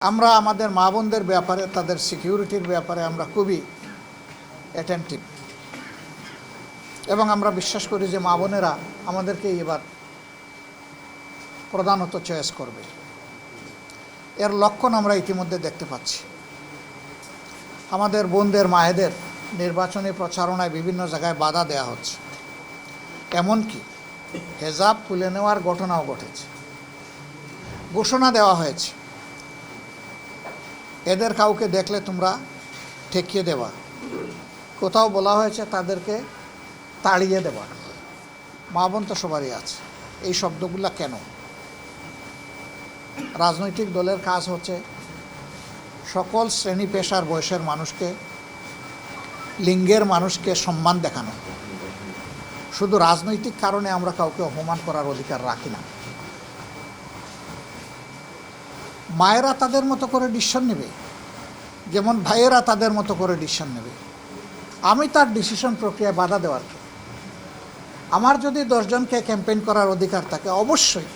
আমরা আমাদের মা বোনদের ব্যাপারে তাদের সিকিউরিটির ব্যাপারে আমরা খুবই অ্যাটেন্টিভ এবং আমরা বিশ্বাস করি যে মা বোনেরা আমাদেরকে এবার প্রধানত চয়েস করবে। এর লক্ষণ আমরা ইতিমধ্যে দেখতে পাচ্ছি। আমাদের বোনদের মায়েদের নির্বাচনী প্রচারণায় বিভিন্ন জায়গায় বাধা দেওয়া হচ্ছে, এমনকি হেজাব খুলে নেওয়ার ঘটনাও ঘটেছে। ঘোষণা দেওয়া হয়েছে এদের কাউকে দেখলে তোমরা ঠেকিয়ে দেবা, কোথাও বলা হয়েছে তাদেরকে তাড়িয়ে দেবা। মা বোন তো সবারই আছে। এই শব্দগুলা কেন? রাজনৈতিক দলের কাজ হচ্ছে সকল শ্রেণী পেশার বয়সের মানুষকে, লিঙ্গের মানুষকে সম্মান দেখানো। শুধু রাজনৈতিক কারণে আমরা কাউকে অপমান করার অধিকার রাখি না। মায়েরা তাদের মতো করে ডিসিশন নেবে, যেমন ভাইয়েরা তাদের মতো করে ডিসিশন নেবে। আমি তার ডিসিশন প্রক্রিয়ায় বাধা দেওয়ার কে? আমার যদি 10 জনকে ক্যাম্পেইন করার অধিকার থাকে, অবশ্যই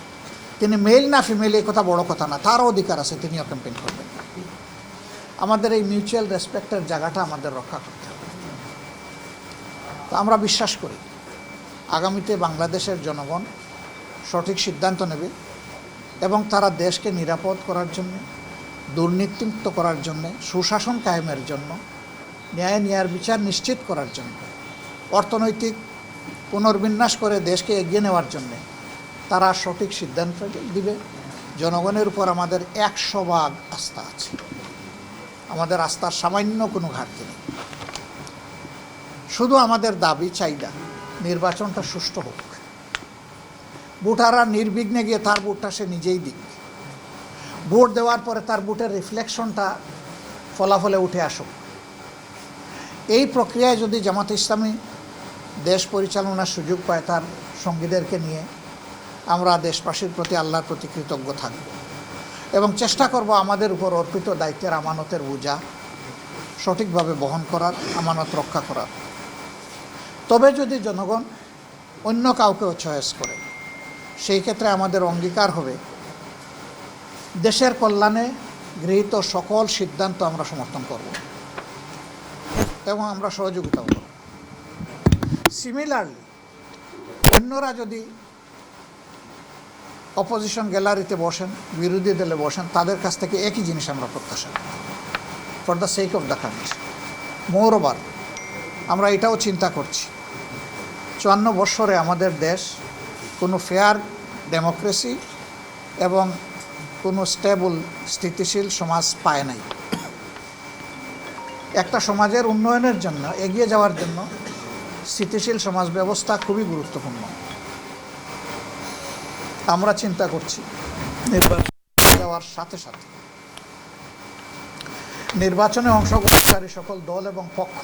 তিনি মেল না ফিমেল এই কথা বড় কথা না, তারও অধিকার আছে, তিনিও ক্যাম্পেইন করবেন। আমাদের এই মিউচুয়াল রেসপেক্টের জায়গাটা আমাদের রক্ষা করতে হবে। তো আমরা বিশ্বাস করি আগামীতে বাংলাদেশের জনগণ সঠিক সিদ্ধান্ত নেবে এবং তারা দেশকে নিরাপদ করার জন্য, দুর্নীতিমুক্ত করার জন্য, সুশাসন কায়েমের জন্য, ন্যায় বিচার নিশ্চিত করার জন্য, অর্থনৈতিক পুনর্বিন্যাস করে দেশকে এগিয়ে নেওয়ার জন্যে তারা সঠিক সিদ্ধান্ত দিবে। জনগণের উপর আমাদের 100% আস্থা আছে। আমাদের আস্থার সামান্য কোনো ঘাটতি নেই। শুধু আমাদের দাবি চাহিদা নির্বাচনটা সুষ্ঠু হোক। ভোটাররা নির্বিঘ্নে গিয়ে তার ভোটটা সে নিজেই দিক। ভোট দেওয়ার পরে তার ভোটের রিফ্লেকশনটা ফলাফলে উঠে আসুক। এই প্রক্রিয়ায় যদি জামাতে ইসলামী দেশ পরিচালনার সুযোগ পায় তার সঙ্গীদেরকে নিয়ে, আমরা দেশবাসীর প্রতি আল্লাহর প্রতি কৃতজ্ঞ থাকব এবং চেষ্টা করব আমাদের উপর অর্পিত দায়িত্বের আমানতের বোঝা সঠিকভাবে বহন করার, আমানত রক্ষা করার। তবে যদি জনগণ অন্য কাউকেও চয়েস করে, সেই ক্ষেত্রে আমাদের অঙ্গীকার হবে দেশের কল্যাণে গৃহীত সকল সিদ্ধান্ত আমরা সমর্থন করব এবং আমরা সহযোগিতা করব। সিমিলারলি অন্যরা যদি অপোজিশন গ্যালারিতে বসেন, বিরোধী দলে বসেন, তাদের কাছ থেকে একই জিনিস আমরা প্রত্যাশা করি for the sake of the country. More over আমরা এটাও চিন্তা করছি 54 বৎসরে আমাদের দেশ কোনো ফেয়ার ডেমোক্রেসি এবং কোনো স্টেবল স্থিতিশীল সমাজ পায় নাই। একটা সমাজের উন্নয়নের জন্য, এগিয়ে যাওয়ার জন্য স্থিতিশীল সমাজ ব্যবস্থা খুবই গুরুত্বপূর্ণ। আমরা চিন্তা করছি নির্বাচন দেওয়ার সাথে সাথে নির্বাচনে অংশগ্রহণকারী সকল দল এবং পক্ষ